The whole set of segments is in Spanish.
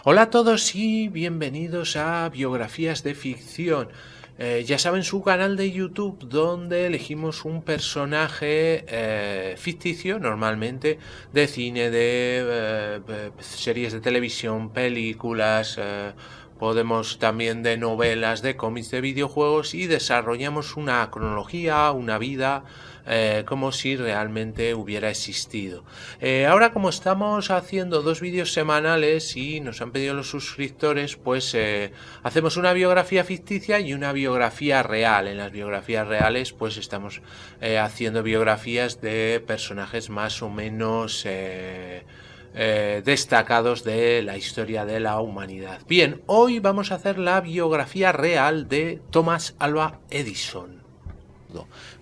Hola a todos y bienvenidos a Biografías de Ficción. Ya saben, su canal de YouTube donde elegimos un personaje ficticio, normalmente de cine, de series de televisión, películas, podemos también de novelas, de cómics, de videojuegos, y desarrollamos una cronología, una vida, como si realmente hubiera existido. Ahora, como estamos haciendo 2 vídeos semanales y nos han pedido los suscriptores, pues hacemos una biografía ficticia y una biografía real. En las biografías reales pues estamos haciendo biografías de personajes más o menos destacados de la historia de la humanidad. Bien, hoy vamos a hacer la biografía real de Thomas Alva Edison.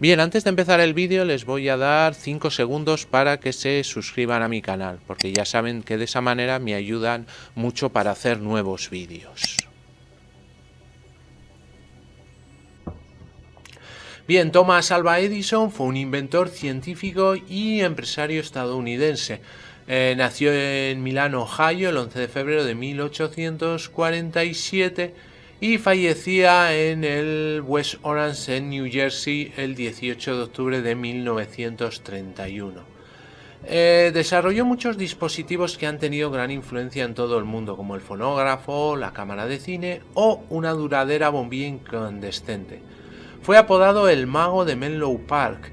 Bien, antes de empezar el vídeo les voy a dar 5 segundos para que se suscriban a mi canal, porque ya saben que de esa manera me ayudan mucho para hacer nuevos vídeos. Bien, Thomas Alva Edison fue un inventor, científico y empresario estadounidense. Nació en Milán, Ohio, el 11 de febrero de 1847 y fallecía en el West Orange, en New Jersey, el 18 de octubre de 1931. Desarrolló muchos dispositivos que han tenido gran influencia en todo el mundo, como el fonógrafo, la cámara de cine o una duradera bombilla incandescente. Fue apodado el mago de Menlo Park,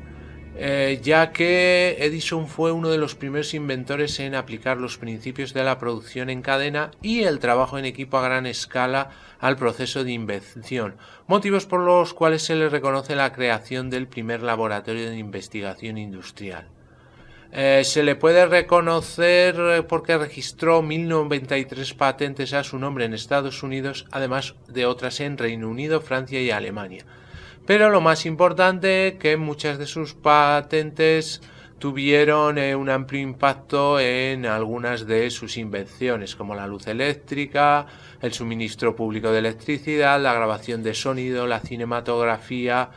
ya que Edison fue uno de los primeros inventores en aplicar los principios de la producción en cadena y el trabajo en equipo a gran escala al proceso de invención, motivos por los cuales se le reconoce la creación del primer laboratorio de investigación industrial. Se le puede reconocer porque registró 1093 patentes a su nombre en Estados Unidos, además de otras en Reino Unido, Francia y Alemania. Pero lo más importante, que muchas de sus patentes tuvieron un amplio impacto en algunas de sus invenciones, como la luz eléctrica, el suministro público de electricidad, la grabación de sonido, la cinematografía,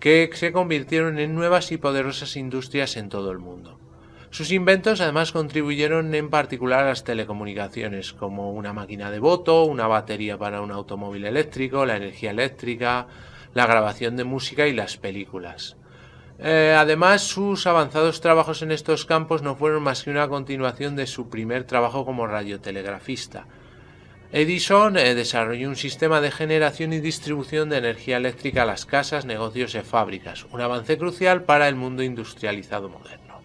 que se convirtieron en nuevas y poderosas industrias en todo el mundo. Sus inventos además contribuyeron en particular a las telecomunicaciones, como una máquina de voto, una batería para un automóvil eléctrico, la energía eléctrica, la grabación de música y las películas. Además, sus avanzados trabajos en estos campos no fueron más que una continuación de su primer trabajo como radiotelegrafista. Edison desarrolló un sistema de generación y distribución de energía eléctrica a las casas, negocios y fábricas, un avance crucial para el mundo industrializado moderno.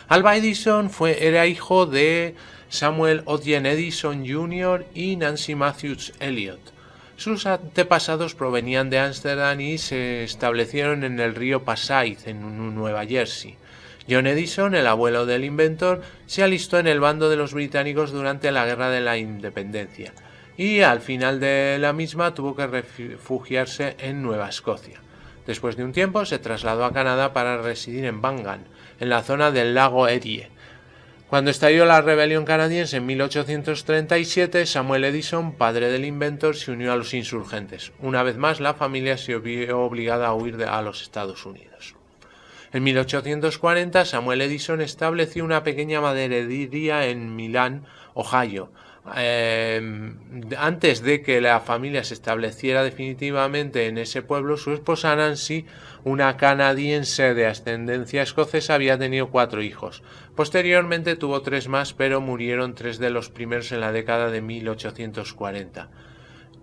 Alva Edison era hijo de Samuel Ogden Edison Jr. y Nancy Matthews Elliott. Sus antepasados provenían de Ámsterdam y se establecieron en el río Passaic, en Nueva Jersey. John Edison, el abuelo del inventor, se alistó en el bando de los británicos durante la Guerra de la Independencia y al final de la misma tuvo que refugiarse en Nueva Escocia. Después de un tiempo se trasladó a Canadá para residir en Bangan, en la zona del lago Erie. Cuando estalló la rebelión canadiense en 1837, Samuel Edison, padre del inventor, se unió a los insurgentes. Una vez más, la familia se vio obligada a huir a los Estados Unidos. En 1840, Samuel Edison estableció una pequeña maderería en Milán, Ohio. Antes de que la familia se estableciera definitivamente en ese pueblo, su esposa Nancy, una canadiense de ascendencia escocesa, había tenido 4 hijos. Posteriormente tuvo 3 más, pero murieron 3 de los primeros en la década de 1840.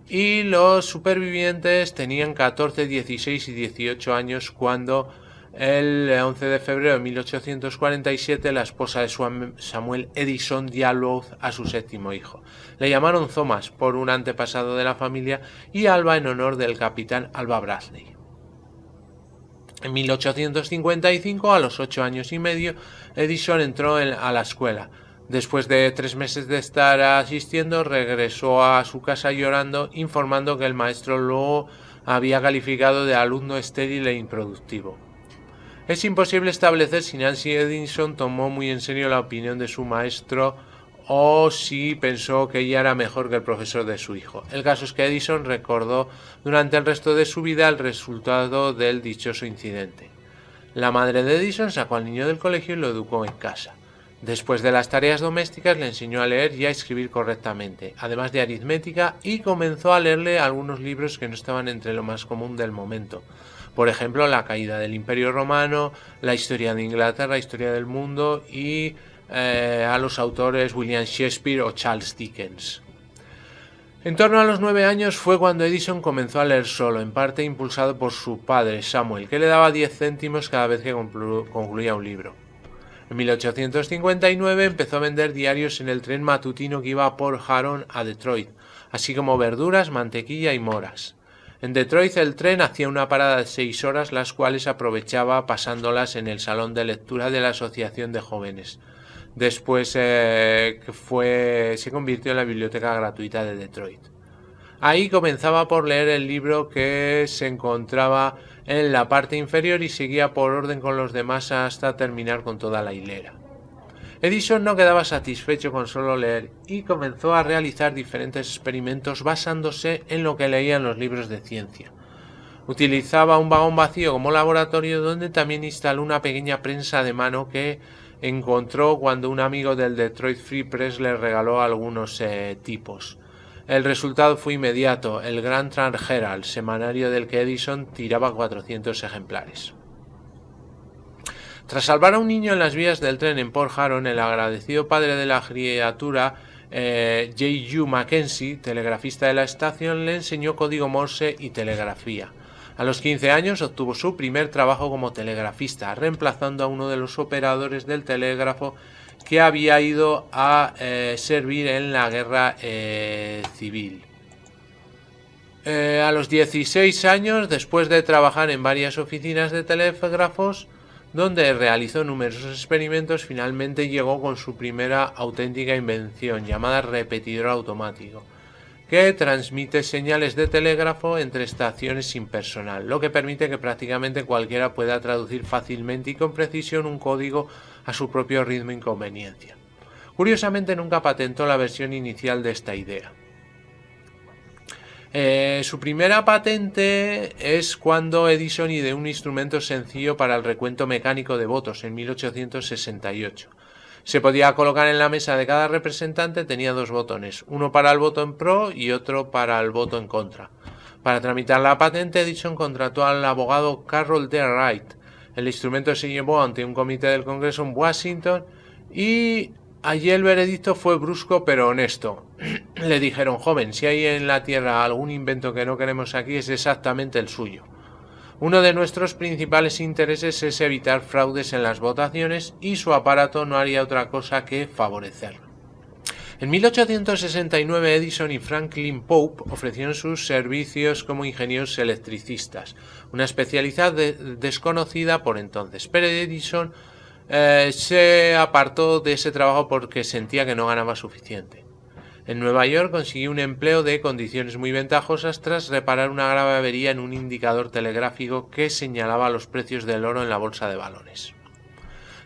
Y los supervivientes tenían 14, 16 y 18 años cuando el 11 de febrero de 1847 la esposa de Samuel Edison dio a luz a su 7º hijo. Le llamaron Thomas por un antepasado de la familia y Alva en honor del capitán Alva Bradley. En 1855, a los 8 años y medio, Edison entró a la escuela. Después de 3 meses de estar asistiendo, regresó a su casa llorando, informando que el maestro lo había calificado de alumno estéril e improductivo. Es imposible establecer si Nancy Edison tomó muy en serio la opinión de su maestro o si pensó que ella era mejor que el profesor de su hijo. El caso es que Edison recordó durante el resto de su vida el resultado del dichoso incidente. La madre de Edison sacó al niño del colegio y lo educó en casa. Después de las tareas domésticas le enseñó a leer y a escribir correctamente, además de aritmética, y comenzó a leerle algunos libros que no estaban entre lo más común del momento. Por ejemplo, La caída del Imperio Romano, La historia de Inglaterra, Historia del mundo y a los autores William Shakespeare o Charles Dickens. En torno a los 9 años fue cuando Edison comenzó a leer solo, en parte impulsado por su padre, Samuel, que le daba 10 céntimos cada vez que concluía un libro. En 1859 empezó a vender diarios en el tren matutino que iba a Port Huron a Detroit, así como verduras, mantequilla y moras. En Detroit el tren hacía una parada de 6 horas, las cuales aprovechaba pasándolas en el salón de lectura de la Asociación de Jóvenes. Después se convirtió en la biblioteca gratuita de Detroit. Ahí comenzaba por leer el libro que se encontraba en la parte inferior y seguía por orden con los demás hasta terminar con toda la hilera. Edison no quedaba satisfecho con solo leer y comenzó a realizar diferentes experimentos basándose en lo que leía en los libros de ciencia. Utilizaba un vagón vacío como laboratorio, donde también instaló una pequeña prensa de mano que encontró cuando un amigo del Detroit Free Press le regaló algunos tipos. El resultado fue inmediato: el Grand Trunk Herald, semanario del que Edison tiraba 400 ejemplares. Tras salvar a un niño en las vías del tren en Port Huron, el agradecido padre de la criatura, J. U. Mackenzie, telegrafista de la estación, le enseñó código Morse y telegrafía. A los 15 años obtuvo su primer trabajo como telegrafista, reemplazando a uno de los operadores del telégrafo que había ido a servir en la guerra civil. A los 16 años, después de trabajar en varias oficinas de telégrafos, donde realizó numerosos experimentos, finalmente llegó con su primera auténtica invención, llamada repetidor automático, que transmite señales de telégrafo entre estaciones sin personal, lo que permite que prácticamente cualquiera pueda traducir fácilmente y con precisión un código a su propio ritmo y conveniencia. Curiosamente, nunca patentó la versión inicial de esta idea. Su primera patente es cuando Edison ideó un instrumento sencillo para el recuento mecánico de votos en 1868. Se podía colocar en la mesa de cada representante, tenía 2 botones, uno para el voto en pro y otro para el voto en contra. Para tramitar la patente, Edison contrató al abogado Carroll D. Wright. El instrumento se llevó ante un comité del Congreso en Washington y allí el veredicto fue brusco pero honesto. Le dijeron: joven, si hay en la Tierra algún invento que no queremos aquí, es exactamente el suyo. Uno de nuestros principales intereses es evitar fraudes en las votaciones y su aparato no haría otra cosa que favorecerlo. En 1869 Edison y Franklin Pope ofrecieron sus servicios como ingenieros electricistas, una especialidad desconocida por entonces, pero Edison se apartó de ese trabajo porque sentía que no ganaba suficiente. En Nueva York consiguió un empleo de condiciones muy ventajosas tras reparar una grave avería en un indicador telegráfico que señalaba los precios del oro en la bolsa de valores.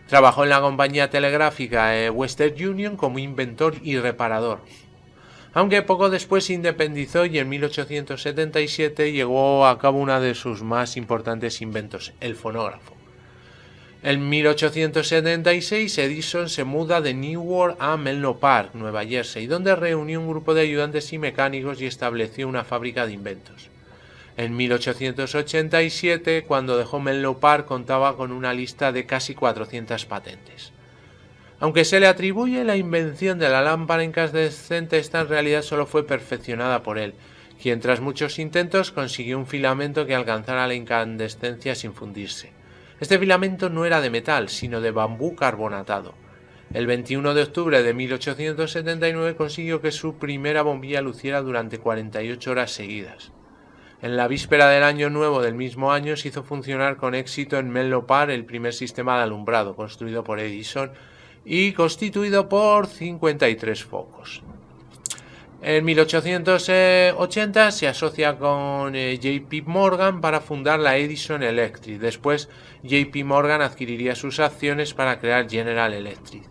Trabajó en la compañía telegráfica Western Union como inventor y reparador, aunque poco después se independizó y en 1877 llevó a cabo uno de sus más importantes inventos, el fonógrafo. En 1876 Edison se muda de Newark a Menlo Park, Nueva Jersey, donde reunió un grupo de ayudantes y mecánicos y estableció una fábrica de inventos. En 1887, cuando dejó Menlo Park, contaba con una lista de casi 400 patentes. Aunque se le atribuye la invención de la lámpara incandescente, esta en realidad solo fue perfeccionada por él, quien tras muchos intentos consiguió un filamento que alcanzara la incandescencia sin fundirse. Este filamento no era de metal, sino de bambú carbonatado. El 21 de octubre de 1879 consiguió que su primera bombilla luciera durante 48 horas seguidas. En la víspera del año nuevo del mismo año se hizo funcionar con éxito en Menlo Park el primer sistema de alumbrado, construido por Edison y constituido por 53 focos. En 1880 se asocia con J.P. Morgan para fundar la Edison Electric. Después J.P. Morgan adquiriría sus acciones para crear General Electric.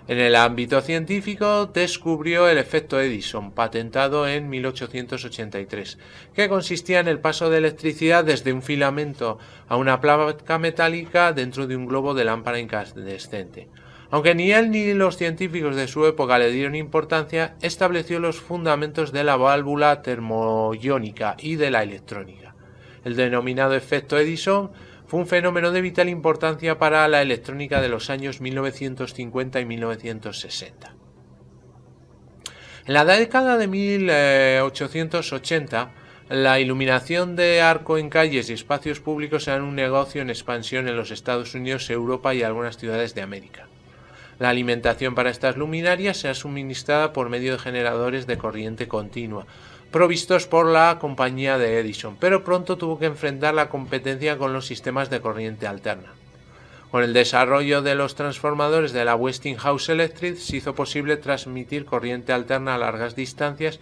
En el ámbito científico descubrió el efecto Edison, patentado en 1883, que consistía en el paso de electricidad desde un filamento a una placa metálica dentro de un globo de lámpara incandescente. Aunque ni él ni los científicos de su época le dieron importancia, estableció los fundamentos de la válvula termoiónica y de la electrónica. El denominado efecto Edison fue un fenómeno de vital importancia para la electrónica de los años 1950 y 1960. En la década de 1880, la iluminación de arco en calles y espacios públicos era un negocio en expansión en los Estados Unidos, Europa y algunas ciudades de América. La alimentación para estas luminarias era suministrada por medio de generadores de corriente continua, provistos por la compañía de Edison, pero pronto tuvo que enfrentar la competencia con los sistemas de corriente alterna. Con el desarrollo de los transformadores de la Westinghouse Electric se hizo posible transmitir corriente alterna a largas distancias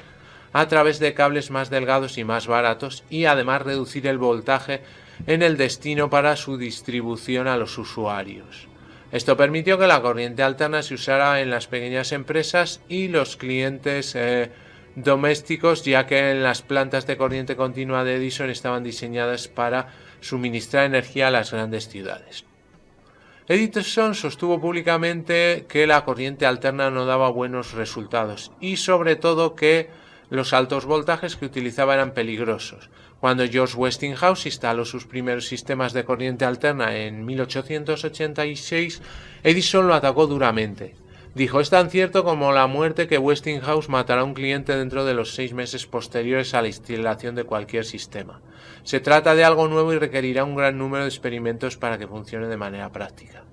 a través de cables más delgados y más baratos y además reducir el voltaje en el destino para su distribución a los usuarios. Esto permitió que la corriente alterna se usara en las pequeñas empresas y los clientes domésticos, ya que en las plantas de corriente continua de Edison estaban diseñadas para suministrar energía a las grandes ciudades. Edison sostuvo públicamente que la corriente alterna no daba buenos resultados y sobre todo que los altos voltajes que utilizaba eran peligrosos. Cuando George Westinghouse instaló sus primeros sistemas de corriente alterna en 1886, Edison lo atacó duramente. Dijo: es tan cierto como la muerte que Westinghouse matará a un cliente dentro de los 6 meses posteriores a la instalación de cualquier sistema. Se trata de algo nuevo y requerirá un gran número de experimentos para que funcione de manera práctica.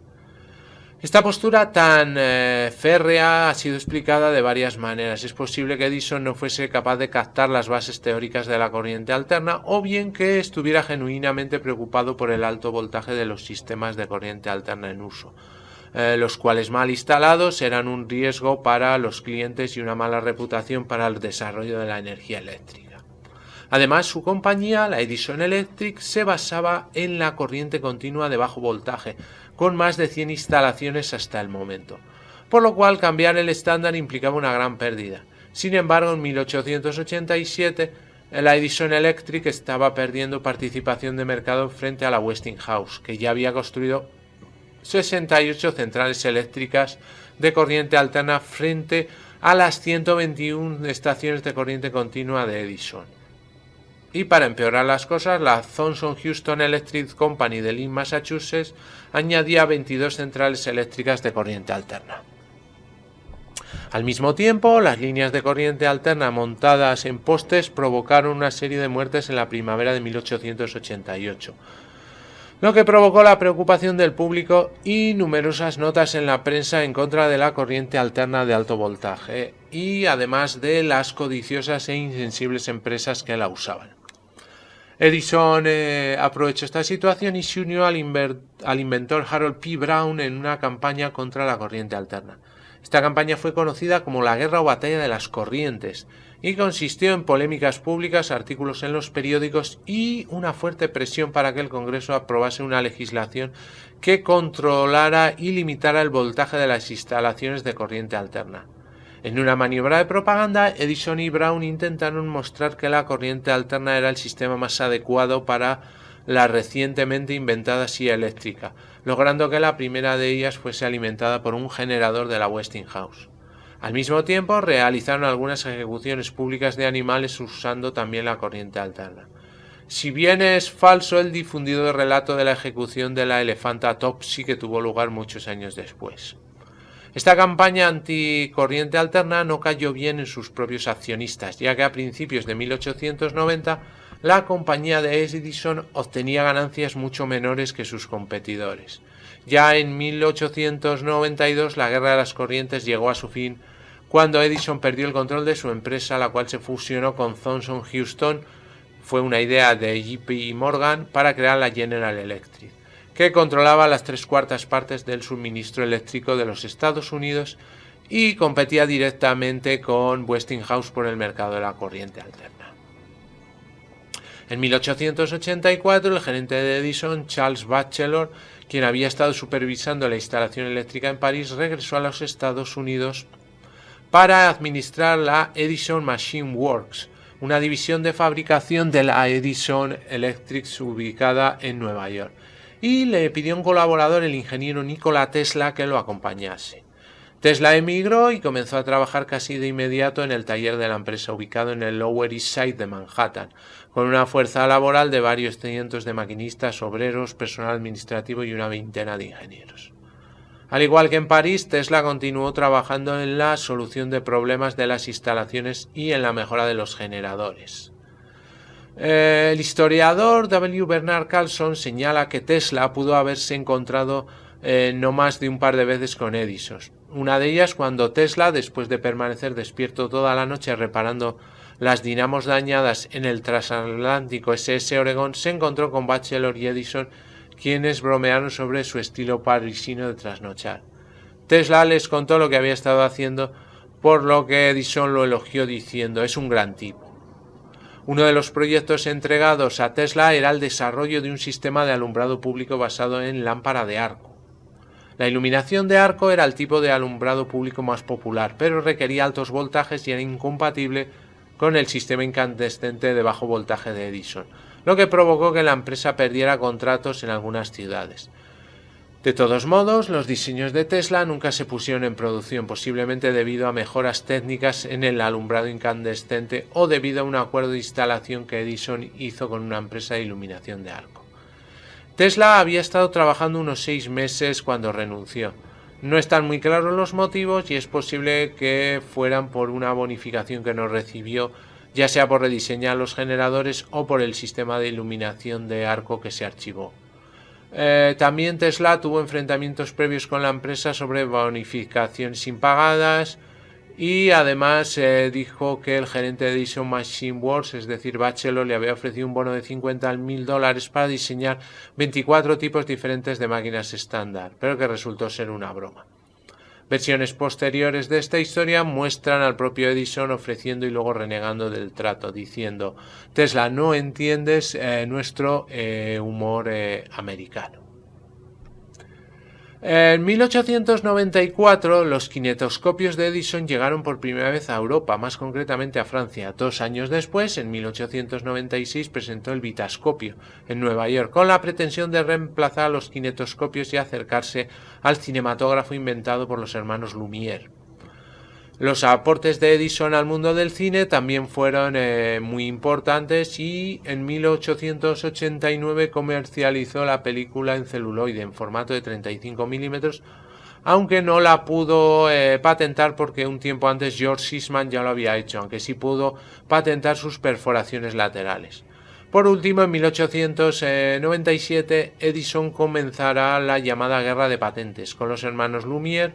Esta postura tan férrea ha sido explicada de varias maneras. Es posible que Edison no fuese capaz de captar las bases teóricas de la corriente alterna, o bien que estuviera genuinamente preocupado por el alto voltaje de los sistemas de corriente alterna en uso, los cuales mal instalados eran un riesgo para los clientes y una mala reputación para el desarrollo de la energía eléctrica. Además, su compañía, la Edison Electric, se basaba en la corriente continua de bajo voltaje, con más de 100 instalaciones hasta el momento, por lo cual cambiar el estándar implicaba una gran pérdida. Sin embargo, en 1887, la Edison Electric estaba perdiendo participación de mercado frente a la Westinghouse, que ya había construido 68 centrales eléctricas de corriente alterna frente a las 121 estaciones de corriente continua de Edison. Y para empeorar las cosas, la Thomson Houston Electric Company de Lynn, Massachusetts, añadía 22 centrales eléctricas de corriente alterna. Al mismo tiempo, las líneas de corriente alterna montadas en postes provocaron una serie de muertes en la primavera de 1888, lo que provocó la preocupación del público y numerosas notas en la prensa en contra de la corriente alterna de alto voltaje, y además de las codiciosas e insensibles empresas que la usaban. Edison aprovechó esta situación y se unió al inventor Harold P. Brown en una campaña contra la corriente alterna. Esta campaña fue conocida como la Guerra o Batalla de las Corrientes y consistió en polémicas públicas, artículos en los periódicos y una fuerte presión para que el Congreso aprobase una legislación que controlara y limitara el voltaje de las instalaciones de corriente alterna. En una maniobra de propaganda, Edison y Brown intentaron mostrar que la corriente alterna era el sistema más adecuado para la recientemente inventada silla eléctrica, logrando que la primera de ellas fuese alimentada por un generador de la Westinghouse. Al mismo tiempo, realizaron algunas ejecuciones públicas de animales usando también la corriente alterna. Si bien es falso el difundido relato de la ejecución de la elefanta Topsy, que tuvo lugar muchos años después. Esta campaña anticorriente alterna no cayó bien en sus propios accionistas, ya que a principios de 1890 la compañía de Edison obtenía ganancias mucho menores que sus competidores. Ya en 1892 la guerra de las corrientes llegó a su fin cuando Edison perdió el control de su empresa, la cual se fusionó con Thomson Houston. Fue una idea de J.P. Morgan para crear la General Electric, que controlaba las 3/4 partes del suministro eléctrico de los Estados Unidos y competía directamente con Westinghouse por el mercado de la corriente alterna. En 1884, el gerente de Edison, Charles Batchelor, quien había estado supervisando la instalación eléctrica en París, regresó a los Estados Unidos para administrar la Edison Machine Works, una división de fabricación de la Edison Electric ubicada en Nueva York. y le pidió a un colaborador, el ingeniero Nikola Tesla, que lo acompañase. Tesla emigró y comenzó a trabajar casi de inmediato en el taller de la empresa ubicado en el Lower East Side de Manhattan, con una fuerza laboral de varios cientos de maquinistas, obreros, personal administrativo y una veintena de ingenieros. Al igual que en París, Tesla continuó trabajando en la solución de problemas de las instalaciones y en la mejora de los generadores. El historiador W. Bernard Carlson señala que Tesla pudo haberse encontrado no más de un par de veces con Edison. Una de ellas cuando Tesla, después de permanecer despierto toda la noche reparando las dinamos dañadas en el transatlántico SS Oregon, se encontró con Batchelor y Edison, quienes bromearon sobre su estilo parisino de trasnochar. Tesla les contó lo que había estado haciendo, por lo que Edison lo elogió diciendo: «Es un gran tipo». Uno de los proyectos entregados a Tesla era el desarrollo de un sistema de alumbrado público basado en lámpara de arco. La iluminación de arco era el tipo de alumbrado público más popular, pero requería altos voltajes y era incompatible con el sistema incandescente de bajo voltaje de Edison, lo que provocó que la empresa perdiera contratos en algunas ciudades. De todos modos, los diseños de Tesla nunca se pusieron en producción, posiblemente debido a mejoras técnicas en el alumbrado incandescente o debido a un acuerdo de instalación que Edison hizo con una empresa de iluminación de arco. Tesla había estado trabajando unos 6 meses cuando renunció. No están muy claros los motivos y es posible que fueran por una bonificación que no recibió, ya sea por rediseñar los generadores o por el sistema de iluminación de arco que se archivó. También Tesla tuvo enfrentamientos previos con la empresa sobre bonificaciones impagadas y además dijo que el gerente de Edison Machine Works, es decir, Batchelor, le había ofrecido un bono de $50.000 para diseñar 24 tipos diferentes de máquinas estándar, pero que resultó ser una broma. Versiones posteriores de esta historia muestran al propio Edison ofreciendo y luego renegando del trato, diciendo: «Tesla, no entiendes nuestro humor americano». En 1894 los kinetoscopios de Edison llegaron por primera vez a Europa, más concretamente a Francia. 2 años después, en 1896, presentó el vitascopio en Nueva York, con la pretensión de reemplazar a los kinetoscopios y acercarse al cinematógrafo inventado por los hermanos Lumière. Los aportes de Edison al mundo del cine también fueron muy importantes y en 1889 comercializó la película en celuloide en formato de 35 milímetros, aunque no la pudo patentar porque un tiempo antes George Eastman ya lo había hecho, aunque sí pudo patentar sus perforaciones laterales. Por último, en 1897 Edison comenzará la llamada guerra de patentes con los hermanos Lumière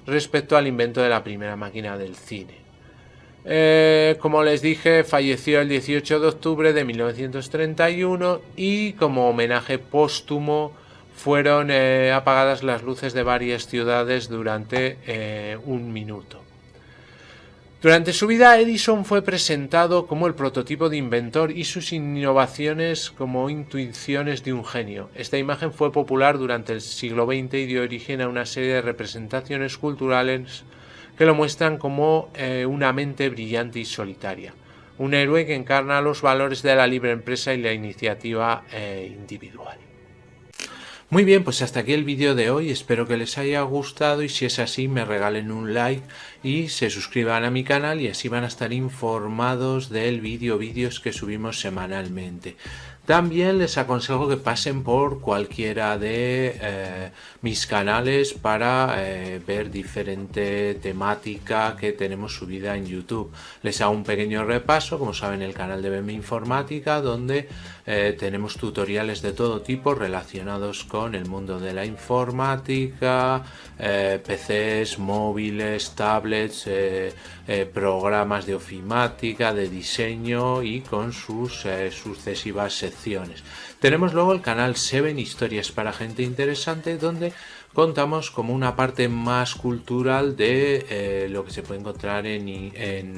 respecto al invento de la primera máquina del cine. Como les dije, falleció el 18 de octubre de 1931 y como homenaje póstumo fueron apagadas las luces de varias ciudades durante 1 minuto. Durante su vida, Edison fue presentado como el prototipo de inventor y sus innovaciones como intuiciones de un genio. Esta imagen fue popular durante el siglo XX y dio origen a una serie de representaciones culturales que lo muestran como una mente brillante y solitaria, un héroe que encarna los valores de la libre empresa y la iniciativa individual. Muy bien, pues hasta aquí el vídeo de hoy, espero que les haya gustado y si es así me regalen un like y se suscriban a mi canal y así van a estar informados del vídeos que subimos semanalmente. También les aconsejo que pasen por cualquiera de mis canales para ver diferente temática que tenemos subida en YouTube. Les hago un pequeño repaso, como saben, el canal de BM Informática, donde tenemos tutoriales de todo tipo relacionados con el mundo de la informática, PCs, móviles, tablets, programas de ofimática, de diseño y con sus sucesivas secciones. Tenemos luego el canal 7 Historias para Gente Interesante, donde contamos como una parte más cultural de lo que se puede encontrar en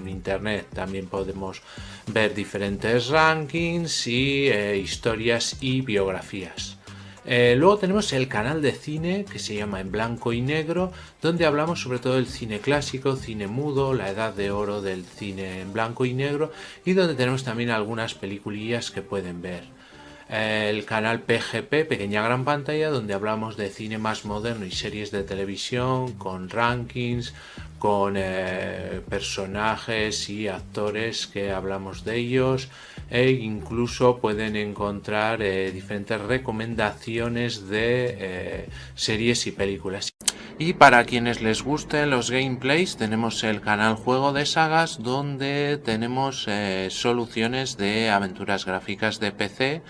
internet. También podemos ver diferentes rankings y historias y biografías. Luego tenemos el canal de cine que se llama En Blanco y Negro, donde hablamos sobre todo del cine clásico, cine mudo, la edad de oro del cine en blanco y negro y donde tenemos también algunas peliculillas que pueden ver. el canal PGP, Pequeña Gran Pantalla, donde hablamos de cine más moderno y series de televisión, con rankings, con personajes y actores que hablamos de ellos, e incluso pueden encontrar diferentes recomendaciones de series y películas. Y para quienes les gusten los gameplays, tenemos el canal Juego de Sagas, donde tenemos soluciones de aventuras gráficas de PC,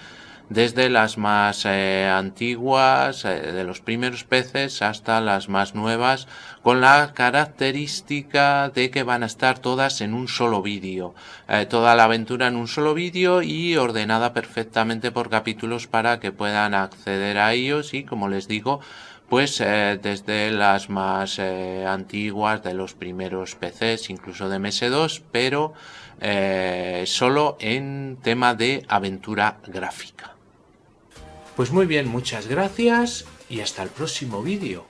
desde las más antiguas, de los primeros PCs, hasta las más nuevas, con la característica de que van a estar todas en un solo vídeo. Toda la aventura en un solo vídeo y ordenada perfectamente por capítulos para que puedan acceder a ellos y, como les digo, pues desde las más antiguas, de los primeros PCs, incluso de MS2, pero solo en tema de aventura gráfica. Pues muy bien, muchas gracias y hasta el próximo vídeo.